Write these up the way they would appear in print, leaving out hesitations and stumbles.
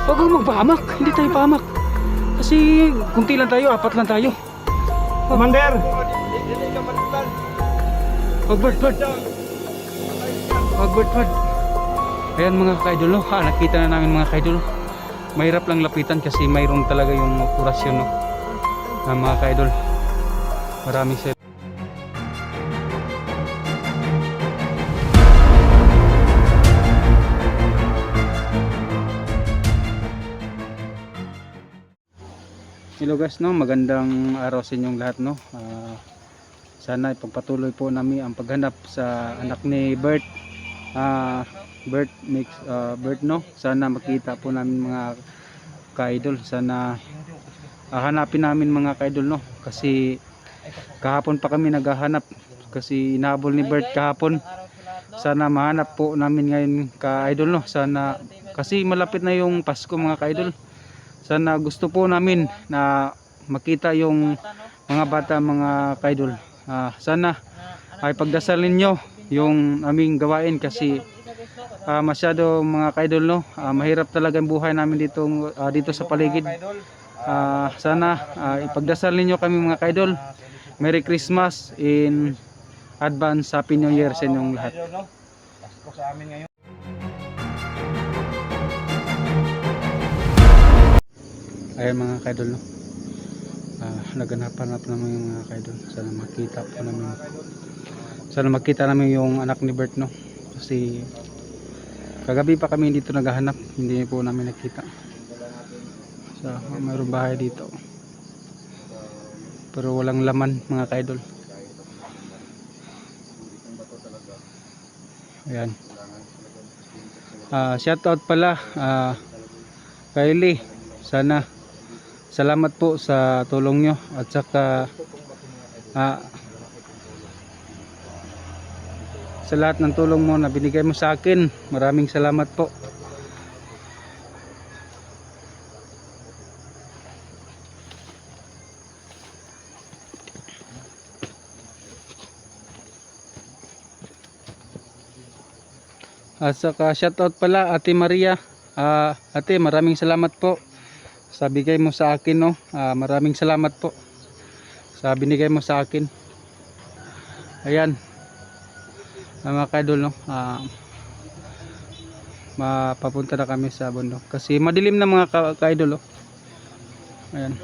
Huwag kang magpahamak. Hindi tayo pahamak. Kasi kunti lang tayo, apat lang tayo. Commander! Huwag Bert. Huwag Bert. Ayan mga kaidol, no? Nakita na namin mga kaidol. Mahirap lang lapitan kasi mayroon talaga yung orasyon, no? Mga kaidol. Maraming sa hello guys, no? Magandang araw sa inyong lahat, no? Sana ipagpatuloy po namin ang paghanap sa anak ni Bert. Bert, no? Sana makita po namin mga ka-idol. Sana hanapin namin mga ka-idol, no? Kasi kahapon pa kami naghahanap kasi inahabol ni Bert kahapon. Sana mahanap po namin ngayon ka-idol, no? Sana kasi malapit na yung Pasko mga ka-idol. Sana gusto po namin na makita yung mga bata mga kaidol. Sana ay pagdasal ninyo yung aming gawain kasi masyado mga kaidol, no? Mahirap talaga ang buhay namin dito sa paligid. Sana ipagdasal ninyo kami mga kaidol. Merry Christmas in advance, Happy New Year sa inyong lahat. Pasko sa amin ngayon. Ayan mga kaidol, no? Naghanap-hanap naman yung mga kaidol. Sana makita namin yung anak ni Bert, no? Kasi kagabi pa kami dito naghahanap, hindi po namin nakita. So mayroong bahay dito pero walang laman mga kaidol. Ayan. Shoutout pala Kylie, sana salamat po sa tulong nyo at saka sa lahat ng tulong mo na binigay mo sa akin. Maraming salamat po. At saka shoutout pala Ate Maria. Ate, maraming salamat po sa bigay mo sa akin, no? Maraming salamat po sa binigay mo sa akin. Ayan mga kaidol, no? Mapapunta na kami sa bundok kasi madilim na mga kaidol, oh. Ayan.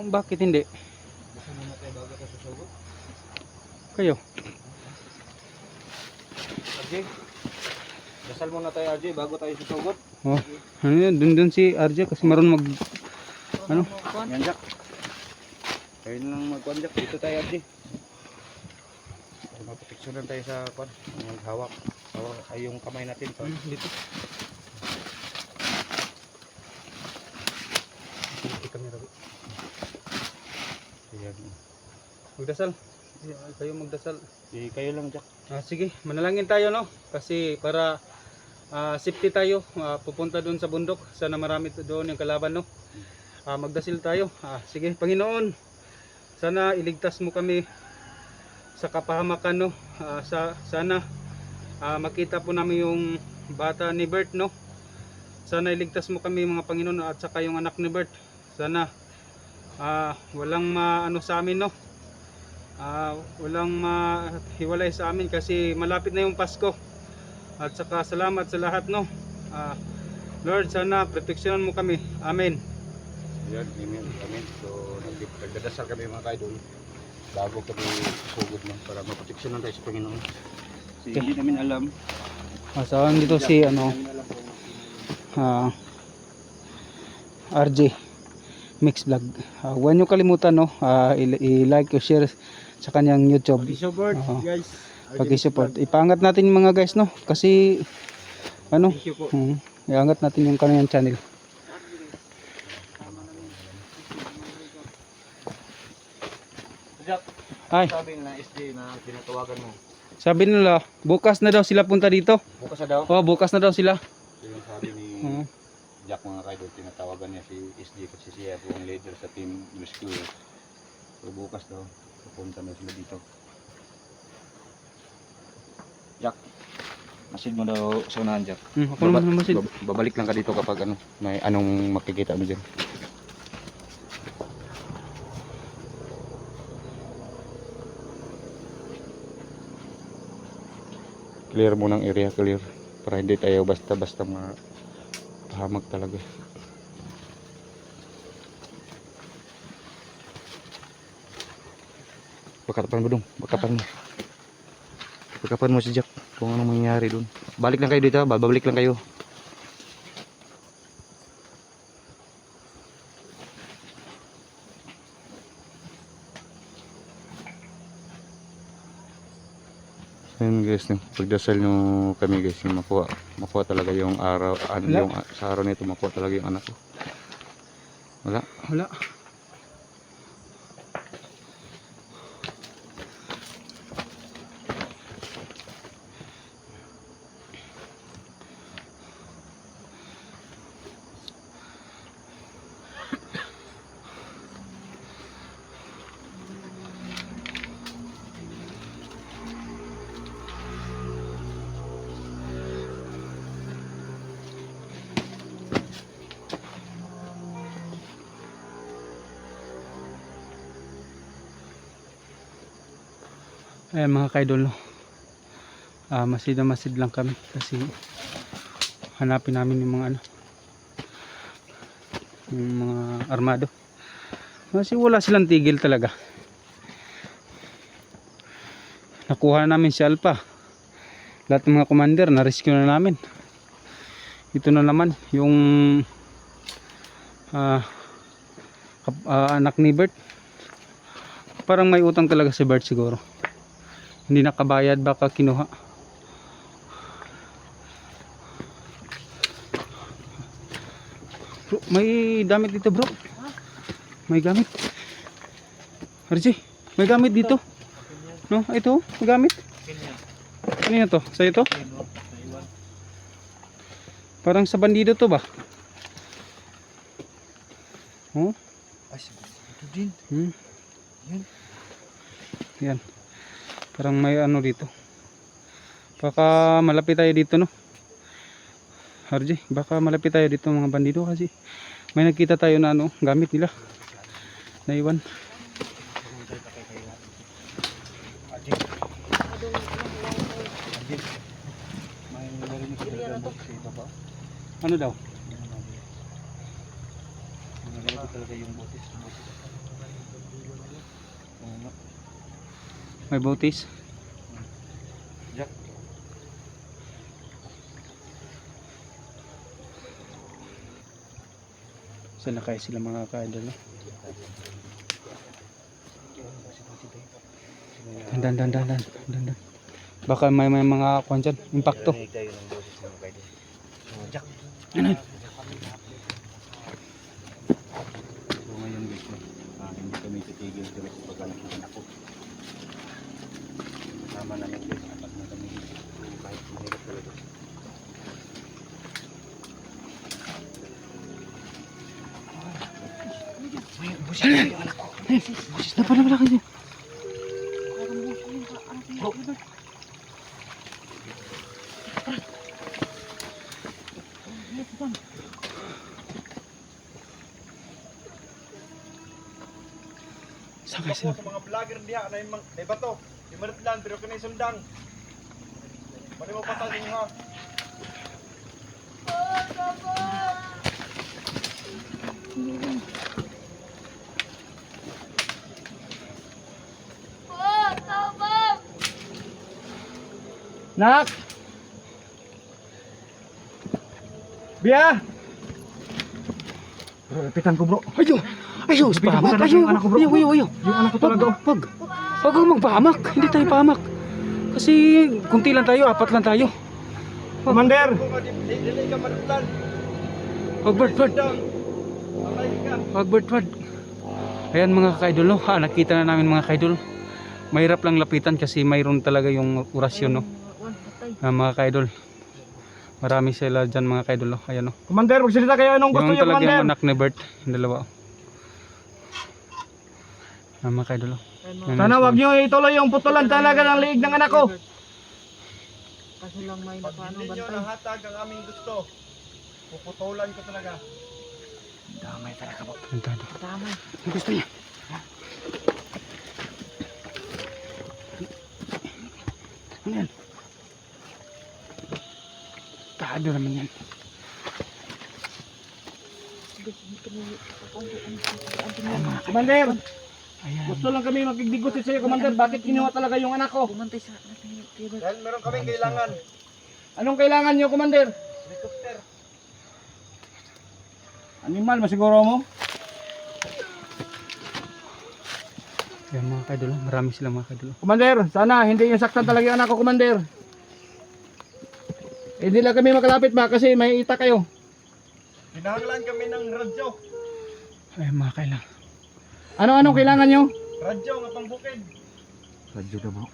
Bakit hindi? Kayo? RJ, dasal muna tayo RJ bago tayo susugot. Oh, ano yan? Dun si RJ kasi marunong ano? Yan Jack. Kayo na lang magkuhan Jack. Dito tayo RJ. Maproteksyonan tayo sa kuhan. Maghawak. Hawak ay yung kamay natin. Dito. Dito kami rabi. Magdasal. Kayo magdasal. Kayo lang Jack. Sige, manalangin tayo, no? Kasi para safety tayo, pupunta doon sa bundok. Sana marami doon yung kalaban, no? Magdasil tayo. Sige, Panginoon, sana iligtas mo kami sa kapahamakan, no. Sana makita po namin yung bata ni Bert, no. Sana iligtas mo kami mga Panginoon, at saka yung anak ni Bert. Sana walang maano sa amin, no. Walang mahiwalay sa amin kasi malapit na yung Pasko. At saka salamat sa lahat, no. Lord, sana proteksyonan mo kami. Amen. Yan, amen, amen. So, nagdadasal kami mga kaidol bago kami sugod na para maproteksyonan tayo sa Panginoon. Kasi hindi namin alam. So, dito si RJ Mix Vlog. Huwag nyo kalimutan, no, i-like o share sa kanyang YouTube. Support, guys. Pag-support. Ipaangat natin yung mga guys, no, kasi ano, Thank you po. iangat natin yung kanyang channel. Jack, Ay, sabi na SD na tinatawagan mo. sabi nila bukas na daw sila punta dito. Bukas na daw. Oh, bukas na daw sila. So, yung sabi ni Jack mga kaidol, tinatawagan niya si SD kasi siya po ang leader sa team rescue. So bukas daw, pupunta na sila dito. Jack, masid mo daw sa unahan, Jack. Ako naman masid. Babalik lang ka dito kapag may anong makikita mo dyan. Clear mo ng area, clear. Para hindi tayo basta-basta mapahamak talaga. Bakapan mo dong, bakapan mo. Bakapan mo si Jack kung anong mangyayari dun. Balik lang kayo dito, babalik lang kayo. Ayun guys, pagdasal nyo kami guys, yung makuha talaga yung araw, yung sa araw nito makuha talaga yung anak ko. Wala. Ayan mga kaidol, no. Masid na masid lang kami kasi hanapin namin yung mga yung mga armado kasi wala silang tigil talaga. Nakuha namin si Alpha, lahat ng mga commander na rescue na namin. Ito na naman yung anak ni Bert. Parang may utang talaga si Bert siguro, hindi nakabayad, baka kinuha. Bro, may gamit dito bro. May gamit. RJ, may gamit dito. No, ito, may gamit. Ano to? Sa'yo to? Parang sa bandido to ba? Oh? Ito din. Yan. Parang may ano dito. Baka malapit tayo dito, no? RJ, baka malapit tayo dito mga bandido kasi may nakita tayo na gamit nila. Naiwan. Ano daw? May botis. Jack. Saan na kaya sila mga kaidol, no? Dandan. Baka may mga kwan dyan, impacto. Jack. Ano? So ngayon guys, hindi kami titigil sa paghanap ng anak ko. Kasama namin guys, apat na kami kahit mahirap talaga. Napala kayo. Saan kayo sila? Sa mga vlogger diha na yung bato. Di marit lang pero kanay sundang. Pwede mo patay din ha. Nak! Biya! Bro, lapitan ko bro. Ayo! Ayo! Pahamak! Ayo! Ayo! Yung anak ko talaga. Wag! Wag kang magpahamak! Hindi tayo pahamak! Kasi kunti lang tayo, 4 lang tayo. Commander! Dili ka maritlan. Wag Bert! Wag Bert! Ayan mga kaidol, no? Nakita na namin mga kaidol. Mahirap lang lapitan kasi mayroon talaga yung orasyon, no? Mga kaidol. Marami sila dyan mga kaidol, no? Ayan, no? Commander, magsalita kayo anong gusto Yung niyo, talaga yung Commander? anak ni Bert, yung dalawa. Mga kaidol, no? Sana wag niyo ituloy yung putulan talaga ng liig ng anak ko. Kaso lang may napaano Hindi niyo bantay. nahatag ang aming gusto. Puputulan ko talaga. Damay talaga po. Tantado. Tama. Ang gusto niya. Ano yan? Tado naman yan. Commander, Ayan. gusto lang kami magdigdigos sa iyo, Commander. Bakit kinuha talaga yung anak ko? Bumantay sa natin. Dahil meron kaming kailangan. Anong kailangan niyo, Commander? Helicopter. Animal, masiguro mo? Ayan mga kaidol. Marami silang mga kaidol. Commander, sana hindi yung saktan talaga yung anak ko, Commander. Hindi lang kami makalapit ba kasi may ita kayo. Hinahanglan kami ng radyo. Ayan mga kailang. Anong kailangan nyo? Radyo nga pangbukid. Radyo na bro.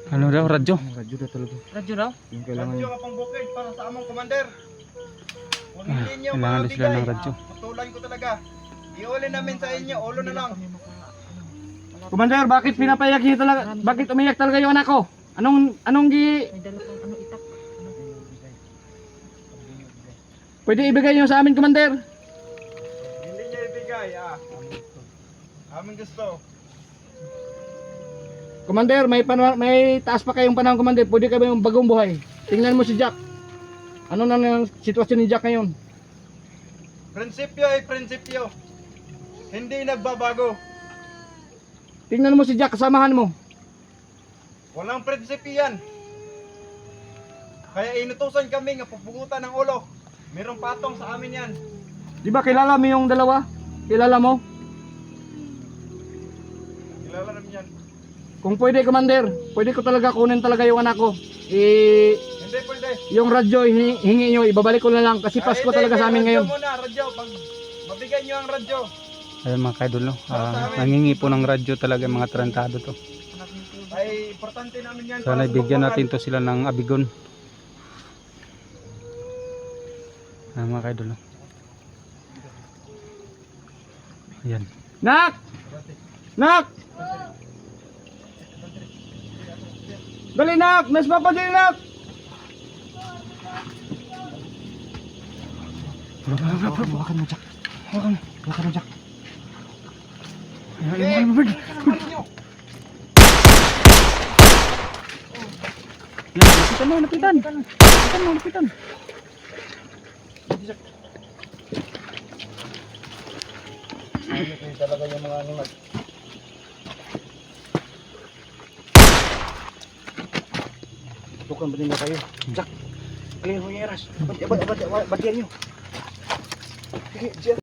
Ano daw? Radyo? Radyo na talaga. Radyo raw? Yung kailangan Radyo nga pangbukid para sa among Commander. Kung hindi nyo kailangan na sila ng radyo. putulan ko talaga. Iuli namin sa inyo, ulo na lang. Commander, bakit pinapayak niyo talaga? Bakit umiyak talaga yung anak ko? Anong May dala pang ano itak. pwede ibigay niyo sa amin, Commander? Hindi niya ibigay, Aming gusto. Commander, may taas pa kayong panahon, Commander. Pwede kayo yung bagong buhay. Tingnan mo si Jack. Ano na ang sitwasyon ni Jack ngayon? Prinsipyo ay prinsipyo. Hindi nagbabago. Tingnan mo si Jack, kasamahan mo. Walang prinsipyo yan. Kaya inutusan kami nga pupugutan ng ulo. Merong patong sa amin yan. Di ba kilala mo yung dalawa? Kilala mo? Kilala namin yan. Kung pwede, Commander, pwede ko talaga kunin talaga yung anak ko. Hindi pwede. Yung radyo, hingi nyo, ibabalik ko na lang kasi Pasko talaga sa amin ngayon. Radyo muna, radyo. Pag mabigay nyo ang radyo. Ayan mga kaidol, no? Nangingi po ng radyo talaga yung mga tarantado to. Ay, importante namin yan. Sana ibigyan natin to sila ng abigon. Ayan mga kaidol, no? Ayan. Nak! Nak! Dali, Nak! Nas papa dali, Nak! Hawakan mo, Jack. Hawakan mo, Jack. Ayan, Bird. Yan, lapitan. Lapitan. Talaga yung mga animal. Tukan ba nila kayo? Jack! Kalihin mo yung eras. Batiyan nyo. Sige, Jack.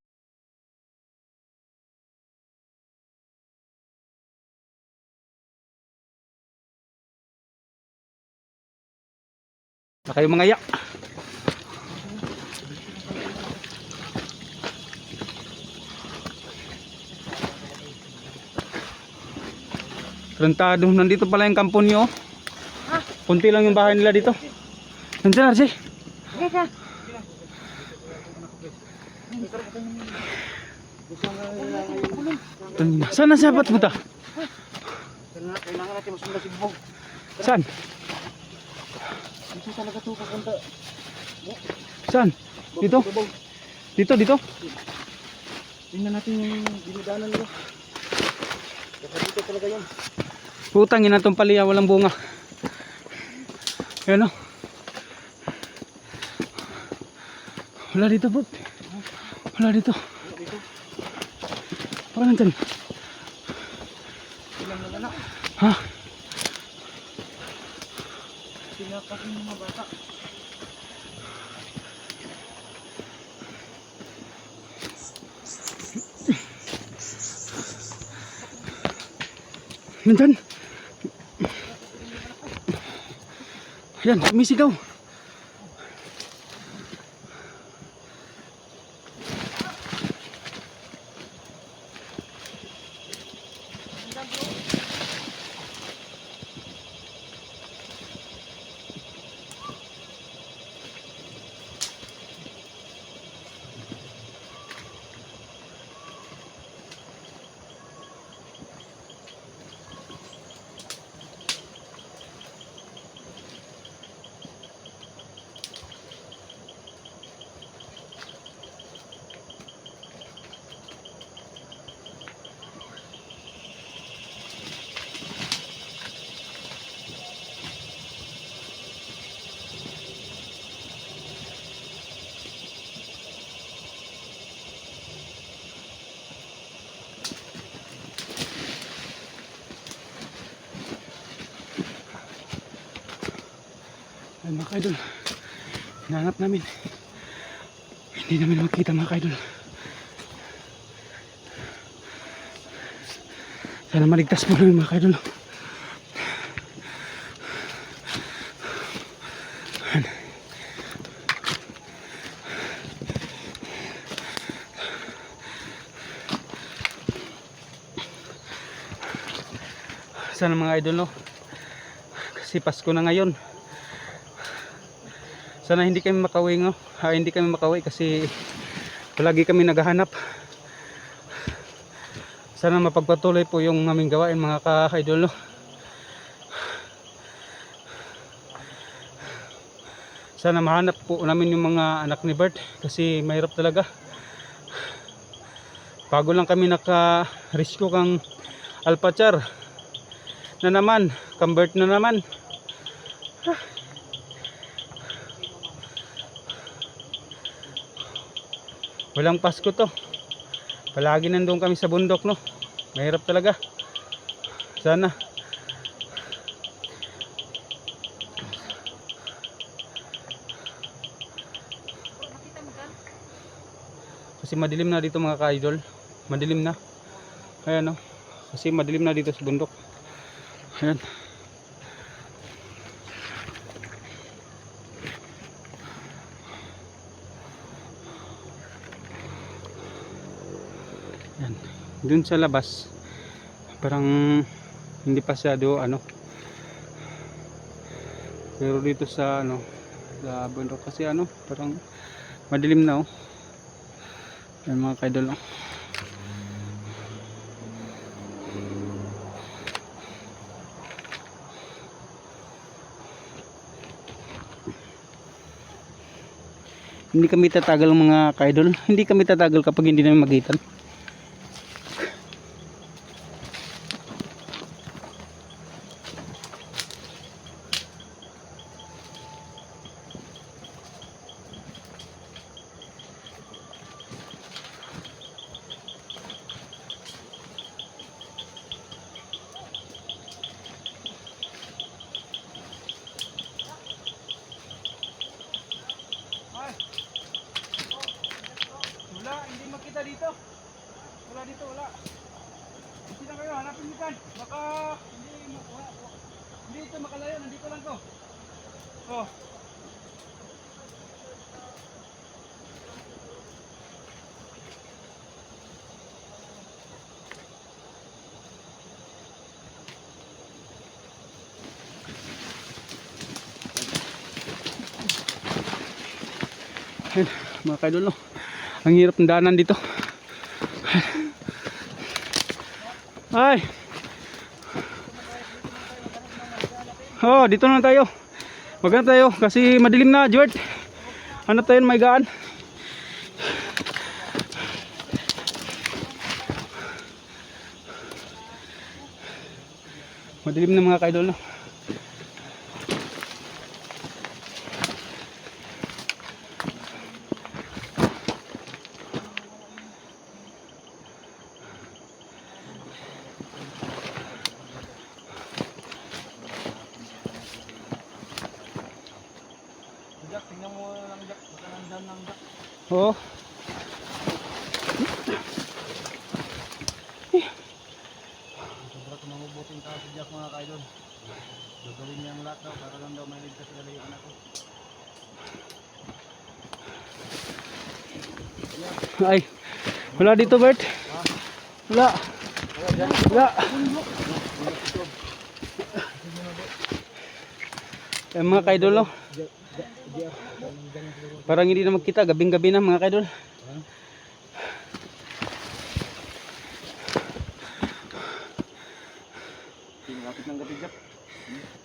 Na kayo mga yak. Tarantado, nandito pala yung kampo niyo. Kunti lang yung bahay nila dito. Nandiyan, RJ. Teka. Saan na siya? Ba't punta? Kailangan natin masundan si Bog. Saan? Dito talaga to papunta. Saan? Dito? Dito, dito? Tingnan natin yung dinadaanan nila. Baka dito talaga yun. Putang ina tong paliya, walang bunga. Ayan o. Wala dito, bro. Wala dito. Baka nandyan. Ilang na anak. Ha? Tinapak yung mga bata. Nandyan. Ayan, sumisigaw. Ay mga kaidol, hinahanap namin. Hindi namin makita mga kaidol. Sana maligtas po namin mga kaidol. Sana mga idol, no? Kasi Pasko na ngayon. Sana hindi kami makauwi, no? Hindi kami makauwi kasi palagi kami naghahanap. Sana mapagpatuloy po yung aming gawain mga ka-idol, no? Sana mahanap po namin yung mga anak ni Bert kasi mahirap talaga. Bago lang kami naka-rescue kang Alpachar na naman, kang Bert na naman. Walang Pasko to. Palagi nandun kami sa bundok, no? Mahirap talaga. Sana. Kasi madilim na dito mga ka-idol. Madilim na. Ayan, no? Kasi madilim na dito sa bundok. Ayan. Yan. Dun sa labas parang hindi pa siya ano, pero dito sa ano sa bundok kasi ano parang madilim na. Yan mga kaidol, hindi kami tatagal mga kaidol, hindi kami tatagal kapag hindi namin magitan. Wala, hindi makita dito. Wala dito, wala. Hindi na kayo, hanapin nyo kan. Baka hindi ito makalayo, nandito lang to. Oh. Ayan, mga kaidol, no? Ang hirap ng daanan dito. Ay. Oh, dito na tayo. Wag na tayo kasi madilim na, Jort. Ano tayo, may gaan. Madilim na mga kaidol, no? Jack, tingnan mo lang Jack. Baka nandyan lang Jack. Oo. Sobra kumabubuting tao si Jack mga kaidol. Gagawin niya ang lahat daw para lang daw may ligtas sila yung anak ko. Ay, wala dito, Bert. Wala. Wala. Eh, mga kaidol, no? Parang hindi na magkita, gabing-gabi na mga kaidol. Lapit ng gabi Jack.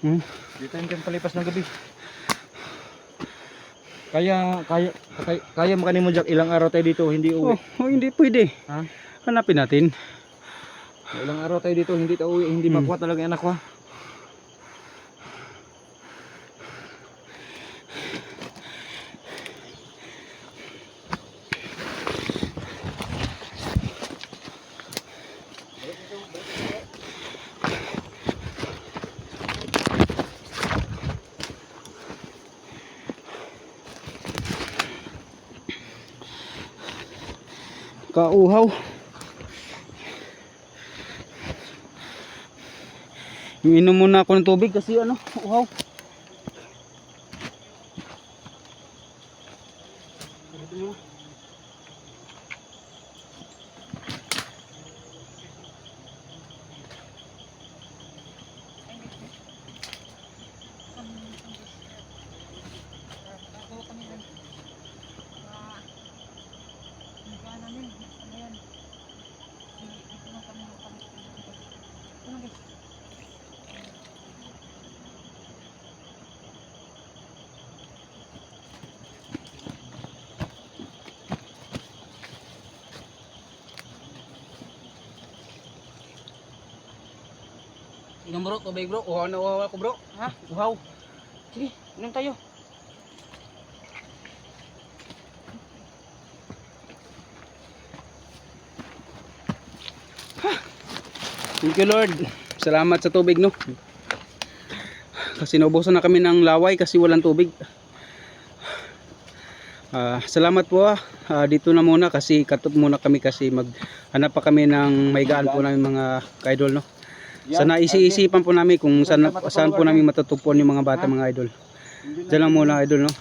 Hmm? Dito yung palipas ng gabi. Kaya makanin mo Jack, ilang araw tayo dito hindi uwi. Oh, hindi pwede. Ha? Hanapin natin. Ilang araw tayo dito hindi tayo uwi, hindi makuha talaga yung anak ko. Ha? Kauhaw. Inom muna ako ng tubig kasi ano, uhaw. Inom bro, tubig bro. Uhaw na uhaw ako bro. Ha? Uhaw. Sige, inom tayo. Thank you Lord. Salamat sa tubig no. Kasi naubusan na kami ng laway kasi walang tubig. Salamat po dito na muna kasi katop muna kami kasi maghanap pa kami ng may gaan po namin mga kaidol no. Sana isiisipan po namin kung saan po namin matutupon yung mga bata mga idol. Diyan lang muna idol no.